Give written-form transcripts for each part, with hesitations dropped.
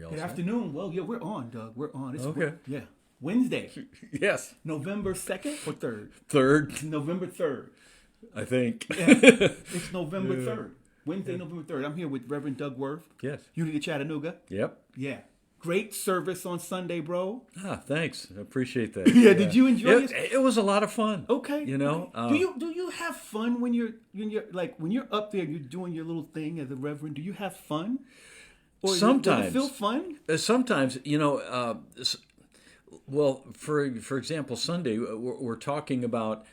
We all Good set? afternoon. Well, yeah, we're on, Doug. We're on. It's Okay. Yeah. Wednesday, Yes. November 2nd or 3rd? Third, November 3rd. I think. Yeah. It's November Yeah. 3rd. Wednesday, November 3rd. I'm here with Rev Doug Werth. Yes. Unity Chattanooga. Yep. Yeah. Great service on Sunday, bro. Thanks. I appreciate that. Yeah, did you enjoy it? It was a lot of fun. Okay. You know. Okay. Do you have fun when you're when you're up there, you're doing your little thing as a reverend? Do you have fun? Or Sometimes. does it feel fun? Sometimes, well, for example, Sunday we're talking about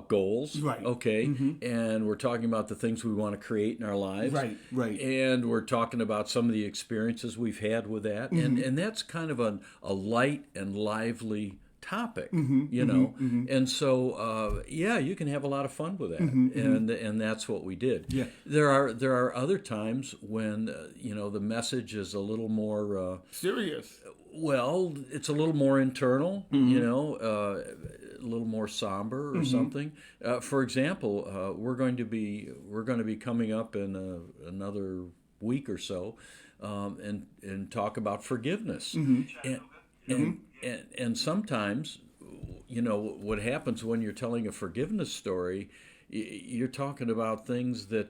goals, Right. Okay, and we're talking about the things we want to create in our lives, Right. and we're talking about some of the experiences we've had with that, and that's kind of a light and lively topic, and so you can have a lot of fun with that, and that's what we did. Yeah. There are other times when the message is a little more Serious. well, it's a little more internal, a little more somber or something. For example, we're going to be coming up in another week or so, and talk about forgiveness. And sometimes, what happens when you're telling a forgiveness story, you're talking about things that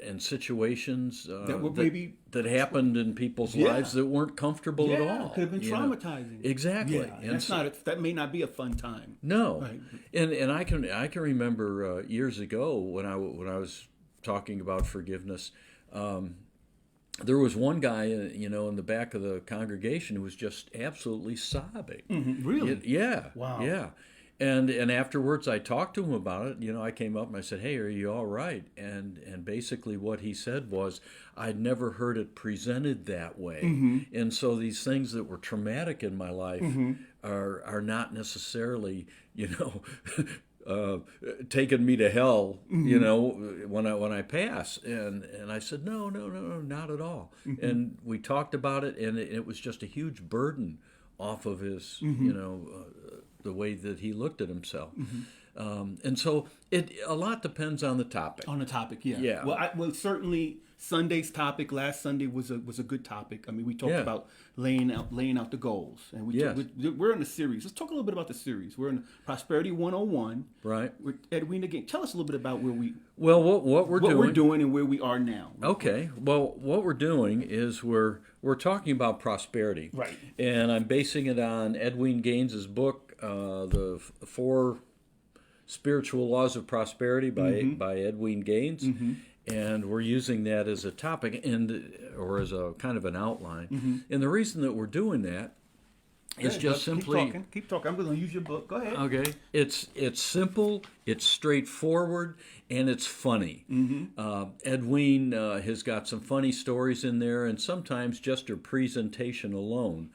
and situations that happened in people's lives that weren't comfortable at all. Could have been traumatizing. Exactly. Yeah, and that may not be a fun time. No. Right. And I can remember years ago when I was talking about forgiveness. There was one guy, in the back of the congregation who was just absolutely sobbing. Mm-hmm. Really? Yeah. Wow. Yeah. And afterwards, I talked to him about it. I came up and I said, "Hey, are you all right?" And basically, what he said was, "I'd never heard it presented that way." And so these things that were traumatic in my life are not necessarily, taking me to hell, when I pass. And I said, no, not at all. And we talked about it, and it was just a huge burden off of his, the way that he looked at himself. And so a lot depends on the topic. On the topic, yeah. Yeah. Well, certainly Sunday's topic last Sunday was a good topic. I mean, we talked about laying out the goals, and we're in the series. Let's talk a little bit about the series. We're in Prosperity 101. Right. With Edwina again. Tell us a little bit about where we. Well, what we're doing and where we are now. Okay. Well, what we're doing is we're talking about prosperity. Right. And I'm basing it on Edwin Gaines's book, The Four Spiritual Laws of Prosperity by Edwin Gaines. And we're using that as a topic or as a kind of an outline. And the reason that we're doing that is just simply... Keep talking. I'm going to use your book. Go ahead. Okay. It's simple, it's straightforward, and it's funny. Edwin has got some funny stories in there, and sometimes just her presentation alone,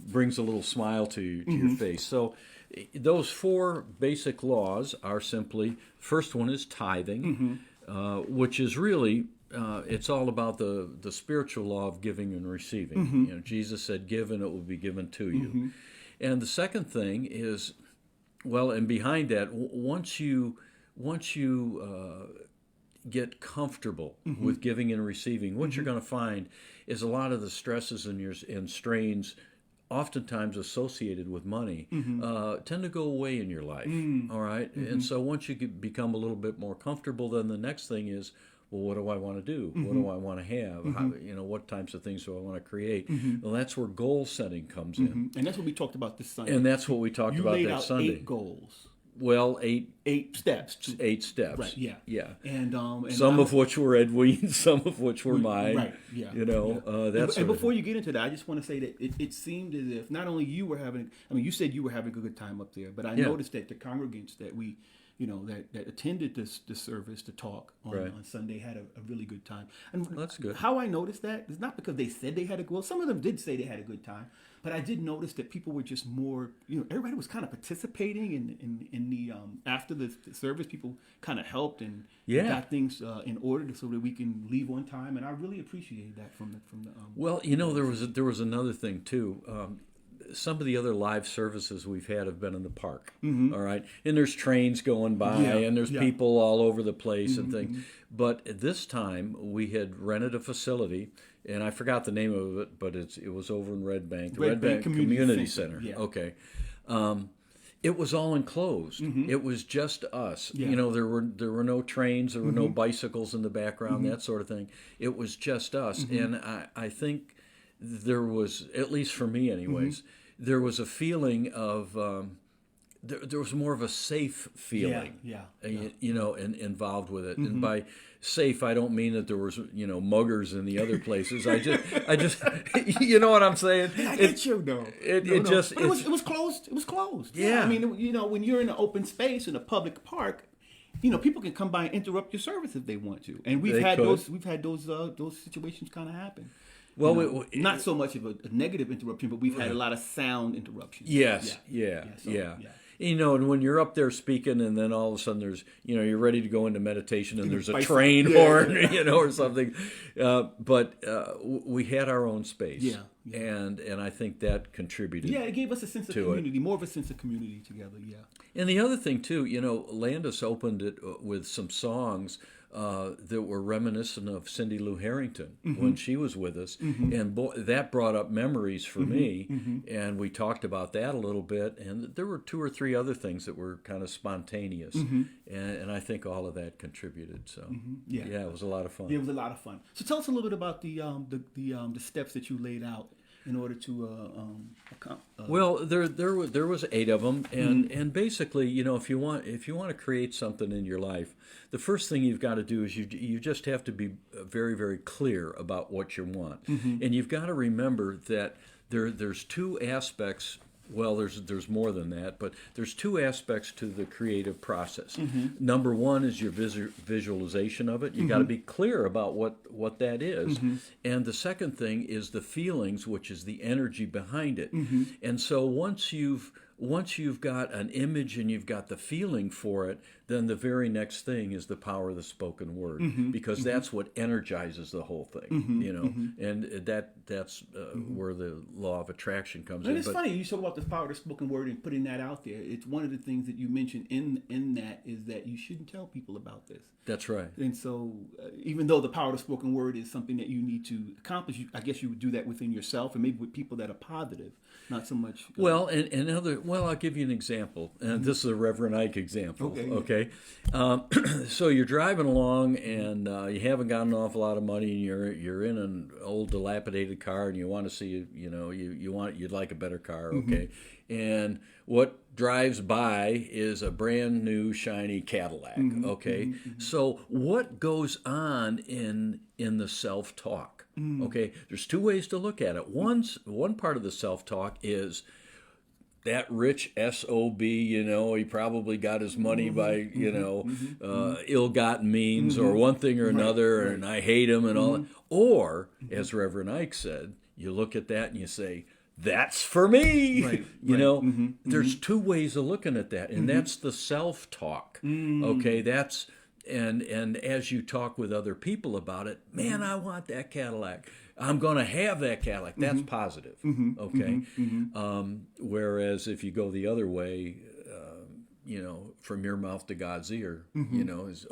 brings a little smile to your face. So those four basic laws are simply, first one is tithing, which is really, it's all about the spiritual law of giving and receiving. Jesus said, "Give and it will be given to you." And the second thing is, and behind that, once you get comfortable with giving and receiving, what you're going to find is a lot of the stresses and strains oftentimes associated with money tend to go away in your life. All right? And so once you become a little bit more comfortable, then the next thing is, well, what do I want to do? What do I want to have? How, what types of things do I want to create? Well, that's where goal setting comes in. And that's what we talked about this Sunday. And that's what we talked about that Sunday. You laid out 8 goals. Well, eight steps. 8 steps. Right. Yeah. Yeah. And some of which were Edwin's, some of which were mine. Right. Yeah. That's. And before you get into that, I just want to say that it seemed as if not only you were having. I mean, you said you were having a good time up there, but I noticed that the congregants that we. That attended this service to talk on Sunday had a really good time. And that's good. How I noticed that is not because they said they had some of them did say they had a good time, but I did notice that people were just more, everybody was kind of participating in the after the service. People kind of helped and got things in order so that we can leave on time, and I really appreciated that from the. Well, there was another thing too. some of the other live services we've had have been in the park. All right, and there's trains going by, and there's people all over the place and things. But this time we had rented a facility, and I forgot the name of it, but it was over in Red Bank, the Red Bank Community Center. Yeah. Okay. It was all enclosed. It was just us. Yeah. You know, there were no trains, there were no bicycles in the background, that sort of thing. It was just us, and I think there was, at least for me, anyways, there was a feeling of there was more of a safe feeling, you know, involved with it. And by safe, I don't mean that there was, you know, muggers in the other places. I just, you know what I'm saying? I get you, though. It was closed. It was closed. Yeah. I mean, you know, when you're in an open space in a public park, you know, people can come by and interrupt your service if they want to, and we've had those situations kind of happen. Well, you know, not so much of a negative interruption, but we've had a lot of sound interruptions. Yes, yeah. You know, and when you're up there speaking, and then all of a sudden there's, you know, you're ready to go into meditation, and there's a train horn, you know, or something. But we had our own space, and I think that contributed. Yeah, it gave us a sense of community, more of a sense of community together. Yeah. And the other thing too, you know, Landis opened it with some songs that were reminiscent of Cindy Lou Harrington when she was with us, and that brought up memories for me, and we talked about that a little bit, and there were 2 or 3 other things that were kind of spontaneous, and I think all of that contributed. So yeah, it was a lot of fun. Yeah, it was a lot of fun. So tell us a little bit about the steps that you laid out in order to well, there was 8 of them, and basically, you know, if you want to create something in your life, the first thing you've got to do is you just have to be very, very clear about what you want, and you've got to remember that there's 2 aspects. Well, there's more than that, but there's 2 aspects to the creative process. Number 1 is your visualization of it. You got to be clear about what that is. And the second thing is the feelings, which is the energy behind it. And so once you've got an image and you've got the feeling for it, then the very next thing is the power of the spoken word, because that's what energizes the whole thing, you know, and that's where the law of attraction comes in. And it's funny, you talk about the power of the spoken word and putting that out there. It's one of the things that you mentioned in that is that you shouldn't tell people about this. That's right. And so even though the power of the spoken word is something that you need to accomplish, I guess you would do that within yourself and maybe with people that are positive, not so much. Well, I'll give you an example. And this is a Reverend Ike example. Okay. So you're driving along, and you haven't got an awful lot of money, and you're in an old dilapidated car, and you want to see, you know, you'd like a better car. Okay. And what drives by is a brand new shiny Cadillac. Okay. So what goes on in the self-talk? Okay. There's 2 ways to look at it. One part of the self-talk is that rich SOB, you know, he probably got his money by, you know, ill-gotten means or one thing or another, and I hate him and all that. Or, as Reverend Ike said, you look at that and you say, that's for me. You know, there's 2 ways of looking at that, and that's the self-talk. Okay, that's and as you talk with other people about it, man, I want that Cadillac. I'm going to have that Cadillac. That's positive. Okay. Whereas if you go the other way, you know, from your mouth to God's ear, you know, is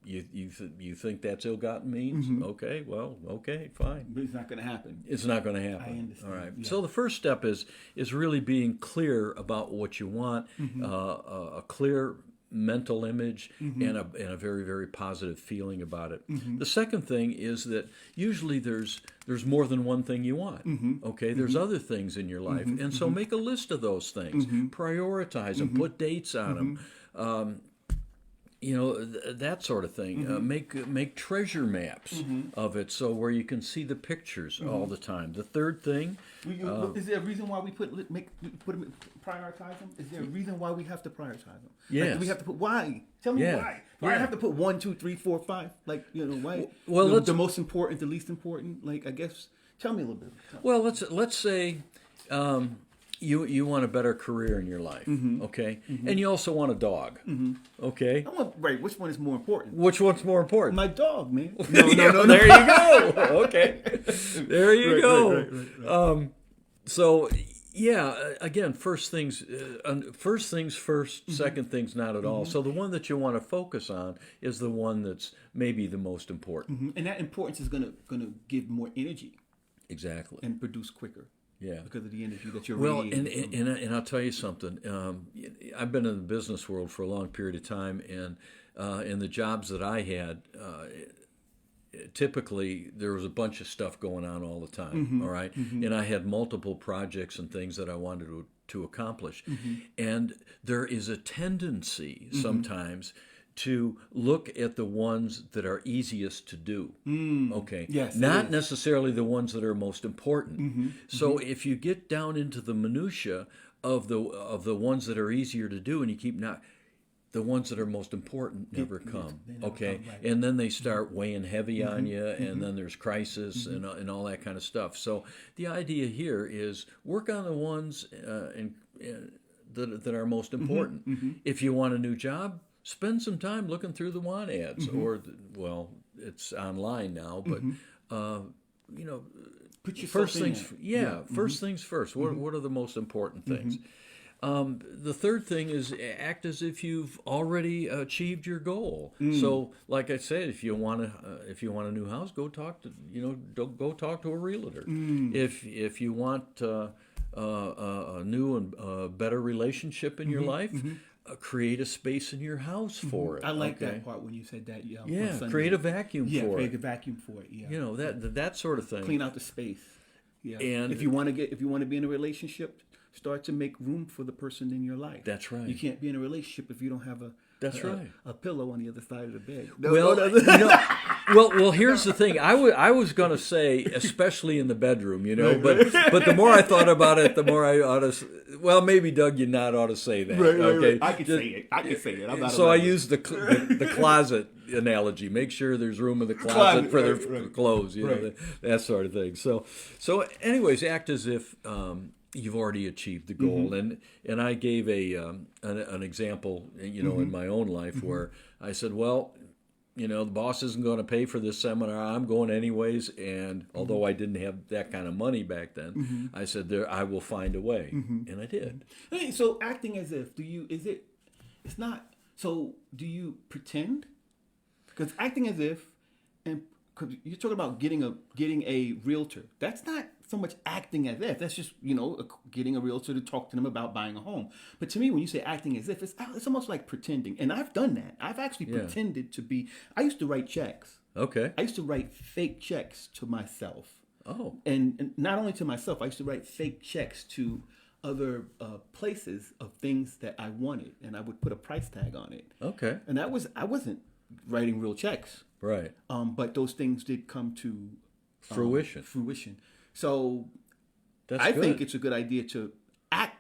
you think that's ill-gotten means? Okay, well, okay, fine. But it's not going to happen. It's not going to happen. I understand. All right. Yeah. So the first step is really being clear about what you want, a clear mental image, and a very, very positive feeling about it. The second thing is that usually there's more than one thing you want. Okay, there's other things in your life, and so make a list of those things, prioritize them, put dates on them. You know, that sort of thing. Make treasure maps of it, so where you can see the pictures all the time. The third thing. Is there a reason why we prioritize them? Is there a reason why we have to prioritize them? Yes. Like, we have to put why? Tell me why. Why I have to put 1, 2, 3, 4, 5? Like, you know, why? Well, the most important, the least important. Like, I guess. Tell me a little bit. Well, let's say. You want a better career in your life, okay? And you also want a dog, okay? Which one is more important? Which one's more important? My dog, man. No. There you go. Okay. There you go. So, Again, first things first, second things not at all. So the one that you want to focus on is the one that's maybe the most important. And that importance is gonna give more energy Exactly. and produce quicker. Yeah. Because of the energy that you're Well, radiating. and I'll tell you something. I've been in the business world for a long period of time, and in the jobs that I had, typically there was a bunch of stuff going on all the time. All right, and I had multiple projects and things that I wanted to accomplish, and there is a tendency sometimes to look at the ones that are easiest to do. Okay. Yes, it Not is. necessarily the ones that are most important. So if you get down into the minutia of the ones that are easier to do, and you keep not, the ones that are most important never come. they never Okay. come, right. And then they start weighing heavy on you, and then there's crisis and all that kind of stuff. So the idea here is work on the ones that are most important. If you want a new job, spend some time looking through the want ads, or it's online now, but Put yourself first in things, there. first things first. What are the most important things? The third thing is act as if you've already achieved your goal. So, like I said, if you want a new house, go talk to a realtor. If you want a new and better relationship in your life, create a space in your house for it. I like that part when you said that. Yeah, on Sunday. create a vacuum for create it. a vacuum for it. Yeah, That sort of thing. clean out the space. Yeah, And if you want to be in a relationship, start to make room for the person in your life. That's right. You can't be in a relationship if you don't have a pillow on the other side of the bed. Well, here's the thing. I was going to say, especially in the bedroom, but the more I thought about it, the more I ought to. Well, maybe Doug, you not ought to say that. Okay, I can say it. I'm not. So I use the closet analogy. Make sure there's room in the closet for their clothes, that sort of thing. So anyways, act as if you've already achieved the goal. And I gave an example, in my own life where I said, well, the boss isn't going to pay for this seminar. I'm going anyways. And although I didn't have that kind of money back then, I said, I will find a way. And I did. Hey, so acting as if, do you pretend? Because acting as if, and cause you're talking about getting a realtor. That's not so much acting as if. That's just, getting a realtor to talk to them about buying a home. But to me, when you say acting as if, it's almost like pretending. And I've done that. I've actually pretended to be. I used to write checks. Okay. I used to write fake checks to myself. Oh. And not only to myself, I used to write fake checks to other places of things that I wanted, and I would put a price tag on it. Okay. And I wasn't writing real checks. Right. But those things did come to fruition. So That's I good. think it's a good idea to act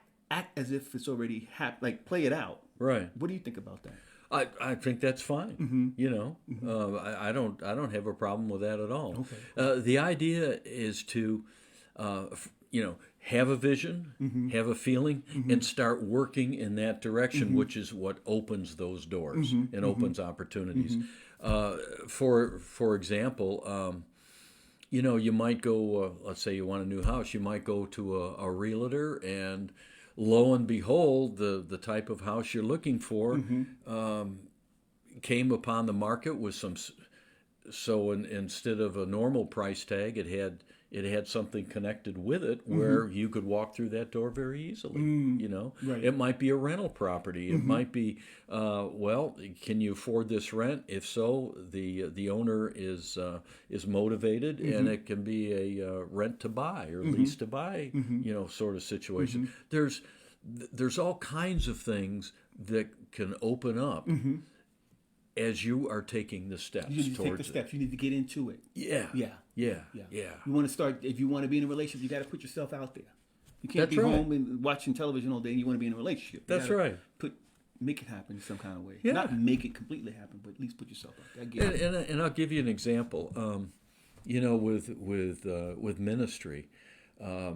as if it's already happened, like play it out. Right. What do you think about that? I think that's fine. I don't have a problem with that at all. Okay. The idea is to, have a vision, have a feeling, and start working in that direction, which is what opens those doors and opens opportunities. For example, you might go. Let's say you want a new house. You might go to a realtor, and lo and behold, the type of house you're looking for came upon the market with some. So instead of a normal price tag, it had something connected with it where you could walk through that door very easily. Right. It might be a rental property. It might be, can you afford this rent? If so, the owner is motivated, and it can be a rent to buy or lease to buy, sort of situation. There's all kinds of things that can open up. As you are taking the steps You need to take the towards steps. You need to get into it. Yeah. You want to start. If you want to be in a relationship, you got to put yourself out there. You can't That's be right. home and watching television all day. And you want to be in a relationship. You That's gotta right. Make it happen in some kind of way. Yeah. Not make it completely happen, but at least put yourself out there. I get it. And I'll give you an example. With ministry, I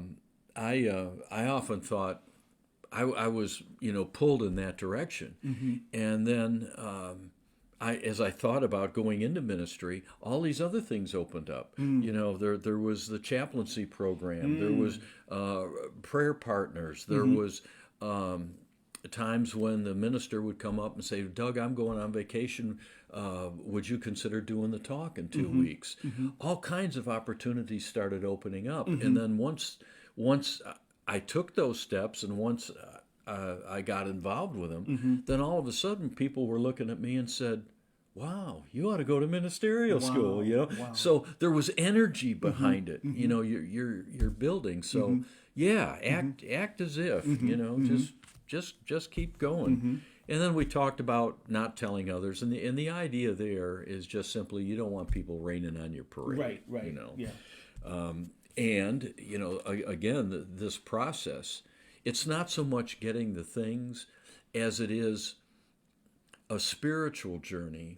often thought I was pulled in that direction, and then as I thought about going into ministry, all these other things opened up. You know, there was the chaplaincy program, there was prayer partners, there was times when the minister would come up and say, Doug, I'm going on vacation. Would you consider doing the talk in 2 weeks? All kinds of opportunities started opening up. And then once I took those steps, and once I got involved with them, then all of a sudden people were looking at me and said, wow, you ought to go to ministerial school, you know? Wow. So there was energy behind it, you know, you're building. So yeah, act as if, you know, just keep going. And then we talked about not telling others, and the idea there is just simply you don't want people raining on your parade. Right. You know? Yeah. And, you know, again, this process, it's not so much getting the things as it is a spiritual journey.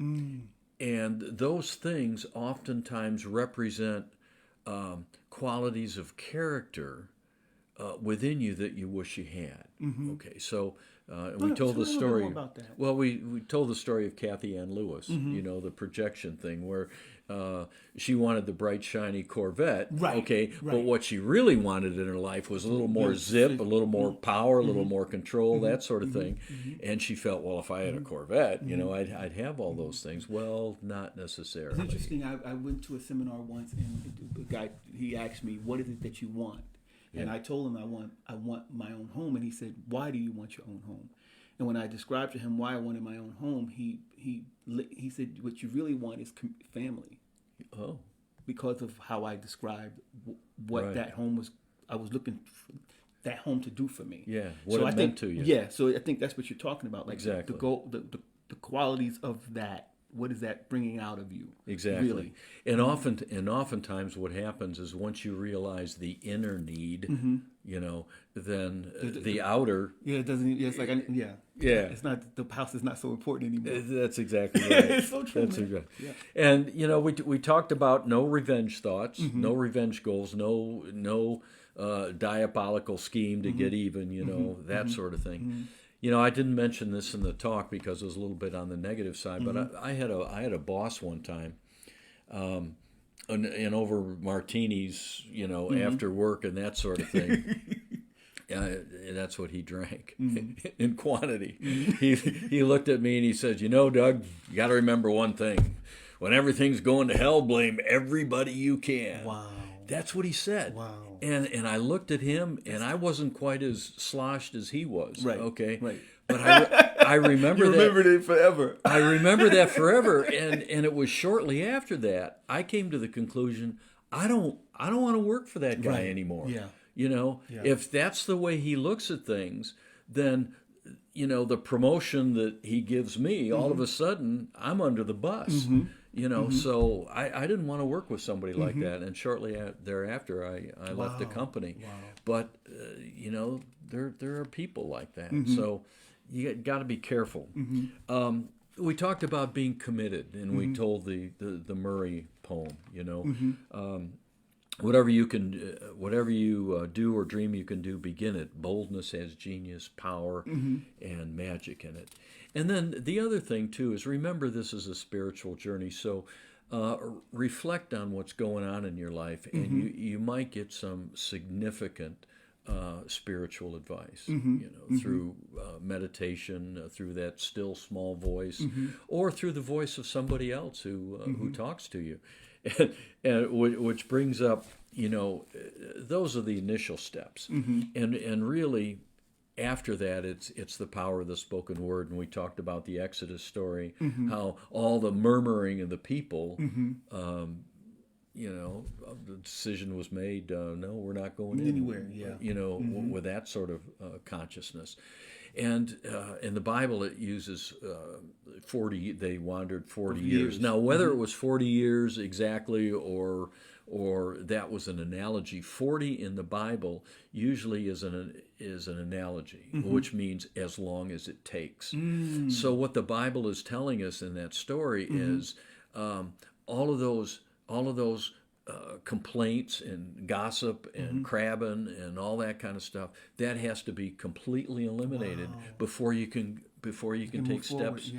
And those things oftentimes represent qualities of character within you that you wish you had. Okay, so we told the story. About that. Well, we told the story of Kathy Ann Lewis. You know, the projection thing where she wanted the bright, shiny Corvette. Right. Okay, but what she really wanted in her life was a little more zip, a little more power, a little more control, that sort of thing. And she felt, well, if I had a Corvette, you know, I'd have all those things. Well, not necessarily. It's interesting. I went to a seminar once, and the guy, he asked me, "What is it that you want?" And I told him I want my own home, and he said, "Why do you want your own home?" And when I described to him why I wanted my own home, he said, "What you really want is family." Oh, because of how I described what that home was. I was looking for that home to do for me. Yeah, what so it meant to you. Yeah, so I think that's what you're talking about. Like exactly. The qualities of that. What is that bringing out of you? Exactly. Really? And oftentimes what happens is once you realize the inner need, you know, then the outer. Yeah, it doesn't. Yeah, it's like yeah. It's not, the house is not so important anymore. That's exactly right. It's so true. That's exactly. Yeah. And you know, we talked about no revenge thoughts, no revenge goals, no diabolical scheme to get even. You know, that sort of thing. You know, I didn't mention this in the talk because it was a little bit on the negative side, but I had a boss one time, and over martinis, you know, after work and that sort of thing. That's what he drank in quantity. He looked at me and he said, "You know, Doug, you got to remember one thing: when everything's going to hell, blame everybody you can." Wow. That's what he said. Wow. And I looked at him, and I wasn't quite as sloshed as he was. Right. Okay. Right. But I remember you remembered it forever. I remember that forever, and it was shortly after that I came to the conclusion I don't want to work for that guy anymore. Yeah. You know, if that's the way he looks at things, then you know the promotion that he gives me, all of a sudden I'm under the bus. You know, so I didn't want to work with somebody like that, and shortly thereafter I left the company. Wow. But you know, there are people like that, so you got to be careful. We talked about being committed, and we told the Murray poem. You know, whatever you do or dream you can do, begin it. Boldness has genius, power, and magic in it. And then the other thing, too, is remember this is a spiritual journey. So reflect on what's going on in your life, and you might get some significant spiritual advice, you know, through meditation, through that still small voice, or through the voice of somebody else who talks to you. And which brings up, you know, those are the initial steps. And really, after that, it's the power of the spoken word. And we talked about the Exodus story, how all the murmuring of the people, you know, the decision was made, no, we're not going anywhere, you know, with that sort of consciousness. And in the Bible, it uses 40. They wandered 40 years. Now, whether it was 40 years exactly, or that was an analogy, 40 in the Bible usually is an analogy, which means as long as it takes. So what the Bible is telling us in that story is all of those complaints and gossip and crabbing and all that kind of stuff, that has to be completely eliminated before you can take steps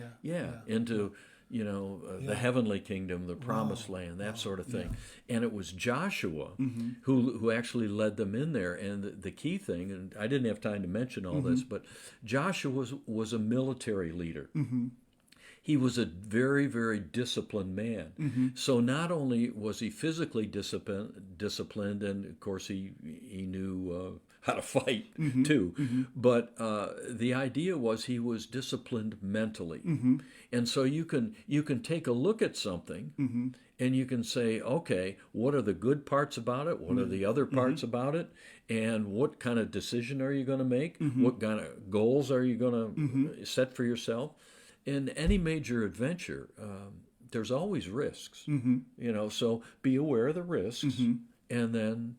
into the heavenly kingdom, the promised land, that sort of thing. Yeah. And it was Joshua who actually led them in there. And the key thing, and I didn't have time to mention all this, but Joshua was a military leader. He was a very, very disciplined man. So not only was he physically disciplined, and of course he knew how to fight too, but the idea was he was disciplined mentally. And so you can take a look at something and you can say, okay, what are the good parts about it? What are the other parts about it? And what kind of decision are you going to make? What kind of goals are you going to set for yourself? In any major adventure, there's always risks, so be aware of the risks and then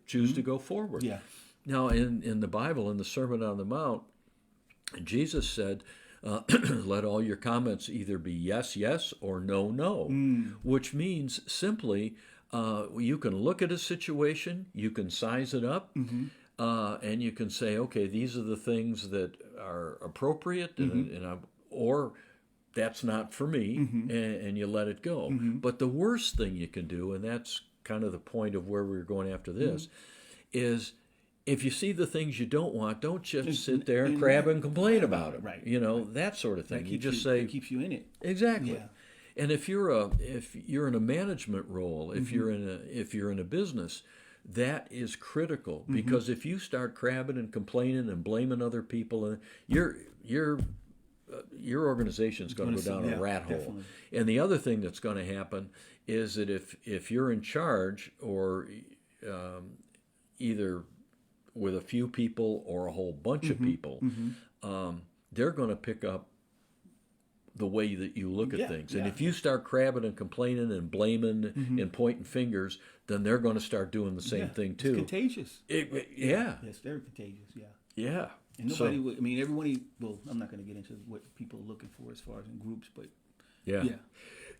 choose to go forward. Yeah. Now, in the Bible, in the Sermon on the Mount, Jesus said, let all your comments either be yes, yes, or no, no, which means simply you can look at a situation, you can size it up, and you can say, okay, these are the things that are appropriate, or that's not for me, and you let it go. But the worst thing you can do, and that's kind of the point of where we're going after this, is if you see the things you don't want, don't just sit there and crab and complain about it. Right. That sort of thing. You just say it keeps you in it. Exactly. Yeah. And if you're in a management role, if you're in a business, that is critical, because if you start crabbing and complaining and blaming other people, your organization is going to go down a rat hole. Definitely. And the other thing that's going to happen is that if you're in charge, or either with a few people or a whole bunch of people, they're going to pick up the way that you look at things. And if you start crabbing and complaining and blaming and pointing fingers, then they're going to start doing the same thing too. It's contagious. It's very contagious. Yeah. And nobody, everybody, well, I'm not going to get into what people are looking for as far as in groups, but yeah.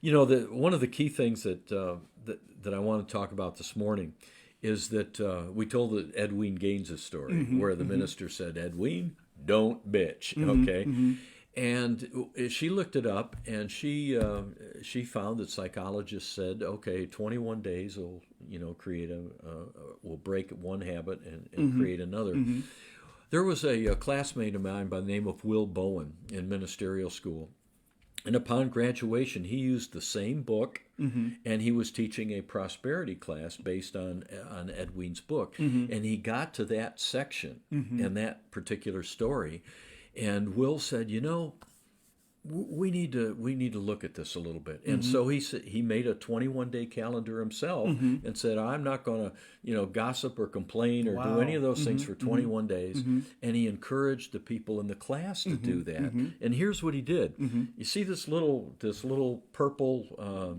One of the key things that I want to talk about this morning is that we told the Edwin Gaines' story, where the minister said, Edwin, don't bitch, okay? And she looked it up, and she found that psychologists said, okay, 21 days will create will break one habit and create another. There was a classmate of mine by the name of Will Bowen in ministerial school. And upon graduation, he used the same book, and he was teaching a prosperity class based on Edwin's book. And he got to that section and that particular story, and Will said, we need to look at this a little bit. And so he made a 21-day calendar himself and said, I'm not going to gossip or complain or do any of those things for 21 days. And he encouraged the people in the class to do that. And here's what he did. You see this little purple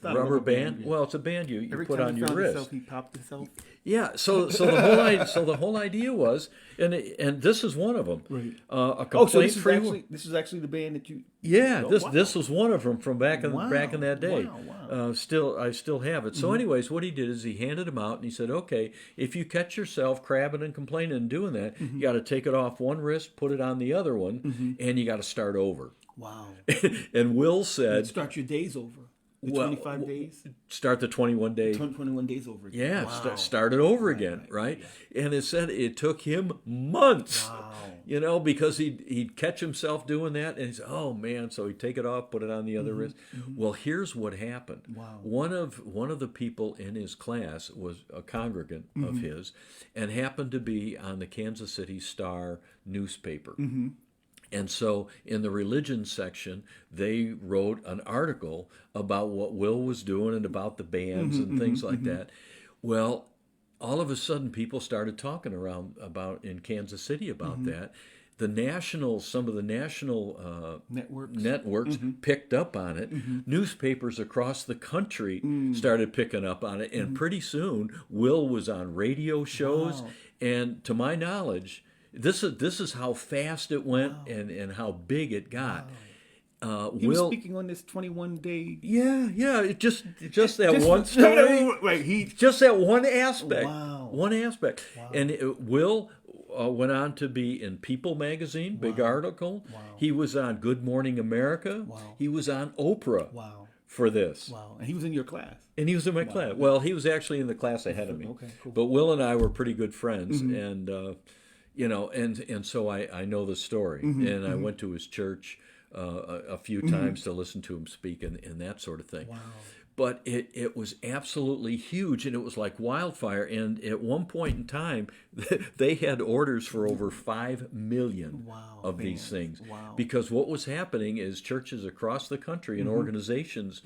rubber band? Well, it's a band you put on your wrist. Himself, he popped himself. Yeah, so the whole idea was, and this is one of them. Right. A complaint free. This is actually the band that you. Yeah, this was one of them from back in that day. Wow. I still have it. So, anyways, what he did is he handed them out, and he said, "Okay, if you catch yourself crabbing and complaining and doing that, you got to take it off one wrist, put it on the other one, and you got to start over." Wow. And Will said, "Start your days over." 25 days? Start the 21 days. 21 days over again. Yeah, start it over again, right? And it said it took him months, because he'd catch himself doing that, and he'd say, oh, man, so he'd take it off, put it on the other wrist. Well, here's what happened. Wow. One of the people in his class was a congregant of his and happened to be on the Kansas City Star newspaper. And so in the religion section, they wrote an article about what Will was doing and about the bands and things like that. Well, all of a sudden, people started talking about in Kansas City about that. Some of the national networks picked up on it. Newspapers across the country started picking up on it. And pretty soon, Will was on radio shows. Wow. And to my knowledge, this is how fast it went and how big it got. He was speaking on this 21-day. Yeah. Just that one story. Right. Just that one aspect. Wow. One aspect. Wow. And Will, went on to be in People magazine, big article. Wow. He was on Good Morning America. Wow. He was on Oprah Wow. for this. Wow. And he was in your class. And he was in my class. Well, he was actually in the class ahead of me. Okay, cool. But Will and I were pretty good friends, and and so I know the story. And I went to his church a few times to listen to him speak and that sort of thing. Wow. But it was absolutely huge, and it was like wildfire. And at one point in time, they had orders for over 5 million of these things. Wow. Because what was happening is churches across the country and organizations,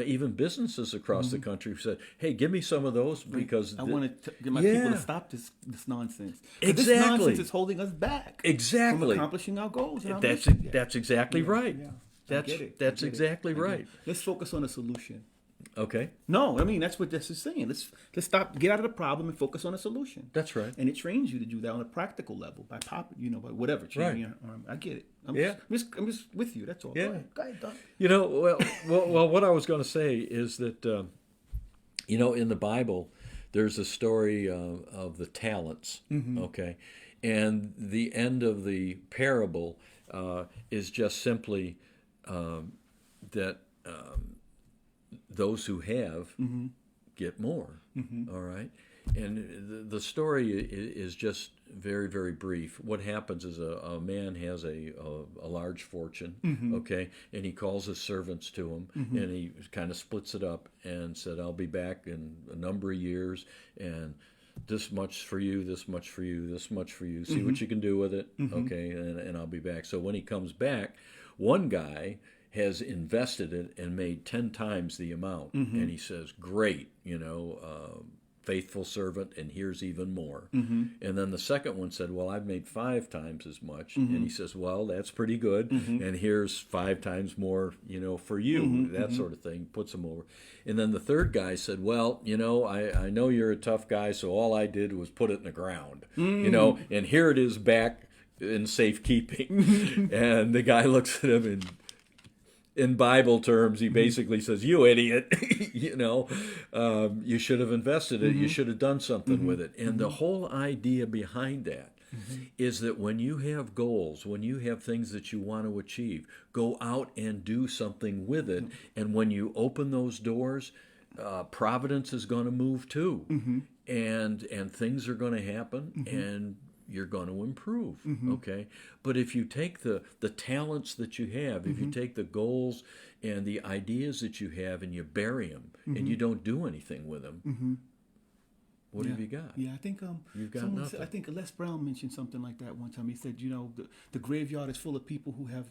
even businesses across the country, said, "Hey, give me some of those because I want to get my people to stop this nonsense. Exactly. This nonsense is holding us back Exactly. from accomplishing our goals. And our That's missions. that's exactly right. Yeah. That's exactly right. Let's focus on a solution. Okay, No, I mean that's what this is saying. Let's stop, get out of the problem, and focus on a solution. that's right. And it trains you to do that on a practical level by by whatever. Training your arm. I get it. I'm just with you. That's all. Yeah. Go ahead, Doug. Well, what I was going to say is that in the Bible, there's a story of the talents. Okay, and the end of the parable is just simply that. Those who have get more. All right, and the story is just very, very brief. What happens is a man has a large fortune, okay, and he calls his servants to him, and he kind of splits it up and said, "I'll be back in a number of years, and this much for you, this much for you, this much for you. See what you can do with it, okay, and I'll be back." So when he comes back, one guy has invested it and made 10 times the amount. And he says, "Great, faithful servant, and here's even more." And then the second one said, "Well, I've made 5 times as much." And he says, "Well, that's pretty good. And here's 5 times more, for you," that sort of thing, puts him over. And then the third guy said, "Well, I know you're a tough guy, so all I did was put it in the ground, and here it is back in safekeeping." And the guy looks at him and, in Bible terms, he basically says, "You idiot, you should have invested it. You should have done something with it." And the whole idea behind that is that when you have goals, when you have things that you want to achieve, go out and do something with it. And when you open those doors, providence is going to move too, and things are going to happen, and you're going to improve, okay? But if you take the talents that you have, if you take the goals and the ideas that you have and you bury them and you don't do anything with them, what have you got? Yeah, I think You've got nothing. I think Les Brown mentioned something like that one time. He said, the graveyard is full of people who have,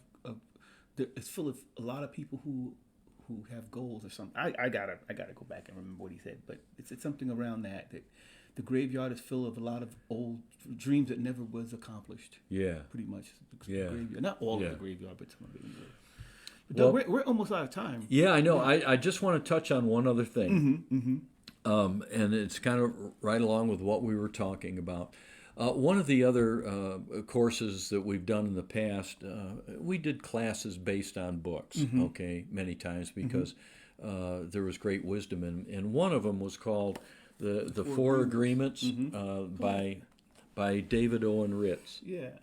it's full of a lot of people who have goals or something. I gotta go back and remember what he said, but it's something around that the graveyard is full of a lot of old dreams that never was accomplished. Yeah. Pretty much. Yeah. Graveyard. Not all of the graveyard, but some of it. But Doug, we're almost out of time. Yeah, I know. I just want to touch on one other thing. And it's kind of right along with what we were talking about. One of the other courses that we've done in the past, we did classes based on books, okay, many times because there was great wisdom in. And one of them was called The Four Agreements by David Owen Ritz. Yeah.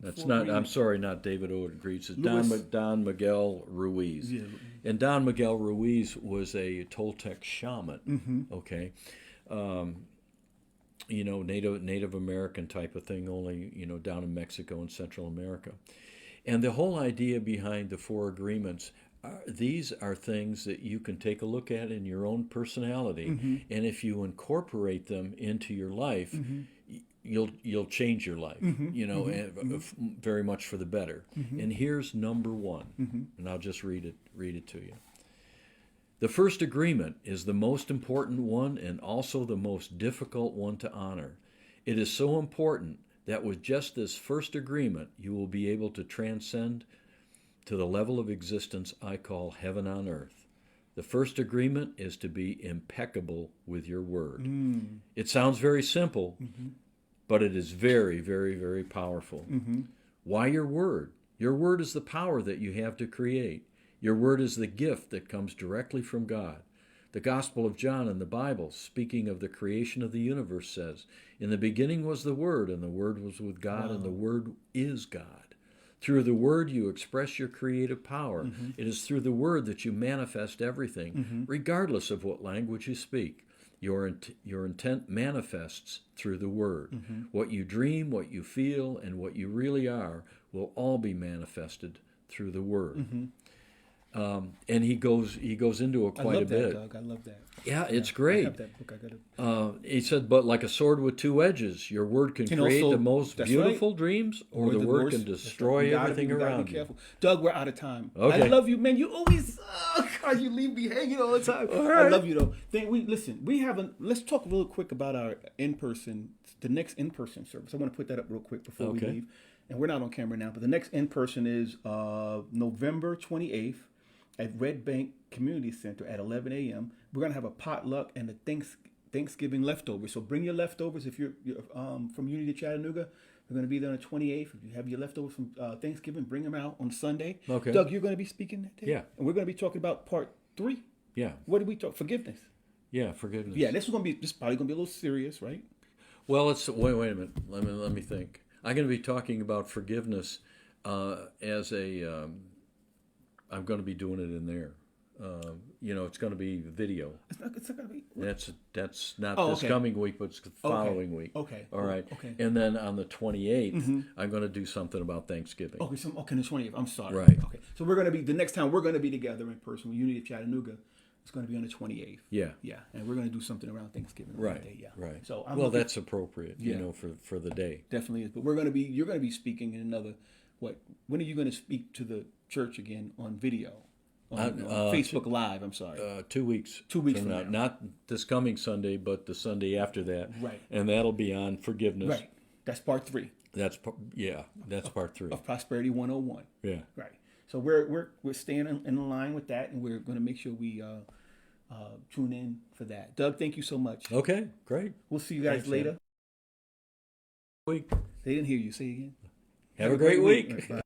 That's not. I'm sorry, not David Owen Ritz. It's Don Miguel Ruiz. Yeah. And Don Miguel Ruiz was a Toltec shaman. Okay. Native American type of thing, only down in Mexico and Central America. And the whole idea behind the Four Agreements. These are things that you can take a look at in your own personality, and if you incorporate them into your life, you'll change your life, very much for the better. And here's number 1, and I'll just read it to you. The first agreement is the most important one and also the most difficult one to honor. It is so important that with just this first agreement, you will be able to transcend to the level of existence I call heaven on earth. The first agreement is to be impeccable with your word. It sounds very simple, but it is very, very, very powerful. Why your word? Your word is the power that you have to create. Your word is the gift that comes directly from God. The Gospel of John in the Bible, speaking of the creation of the universe, says, "In the beginning was the Word, and the Word was with God, and the Word is God." Through the Word, you express your creative power. It is through the Word that you manifest everything, regardless of what language you speak. Your intent manifests through the Word. What you dream, what you feel, and what you really are will all be manifested through the Word. And he goes into it quite a bit. Doug. I love that. Yeah, it's great. I have that book. I got it. He said, but like a sword with two edges, your word can create also, the most that's beautiful dreams, or the word can destroy everything around you. Doug, we're out of time. Okay. I love you, man. You always, God, you leave me hanging all the time. All right. I love you, though. Let's talk real quick about our the next in-person service. I want to put that up real quick before we leave. And we're not on camera now, but the next in-person is November 28th. At Red Bank Community Center at 11 a.m. We're going to have a potluck and a Thanksgiving leftovers. So bring your leftovers if you're from Unity Chattanooga. We're going to be there on the 28th. If you have your leftovers from Thanksgiving, bring them out on Sunday. Okay. Doug, you're going to be speaking that day? Yeah. And we're going to be talking about part 3. Yeah. What did we talk? Forgiveness. Yeah, forgiveness. Yeah, this is probably going to be a little serious, right? Well, wait a minute. Let me think. I'm going to be talking about forgiveness as a... I'm going to be doing it in there. It's going to be video. It's not going to be. That's not this coming week, but it's the following week. Okay. All right. Okay. And then on the 28th, I'm going to do something about Thanksgiving. Okay. The 28th. I'm sorry. Right. Okay. So we're going to be the next time we're going to be together in person with Unity of Chattanooga. It's going to be on the 28th. Yeah. Yeah. And we're going to do something around Thanksgiving. Right. Day. Yeah. Right. So that's appropriate. For the day. Definitely is. But you're going to be speaking in another. When are you going to speak to the church again on video? On Facebook Live, I'm sorry. 2 weeks. 2 weeks from now. now. Not this coming Sunday, but the Sunday after that. Right. And that'll be on forgiveness. Right. That's part 3. That's part 3. Of Prosperity 101. Yeah. Right. So we're staying in line with that, and we're going to make sure we tune in for that. Doug, thank you so much. Okay, great. We'll see you guys later. Week. They didn't hear you. Say it again. Have a great week. Bye.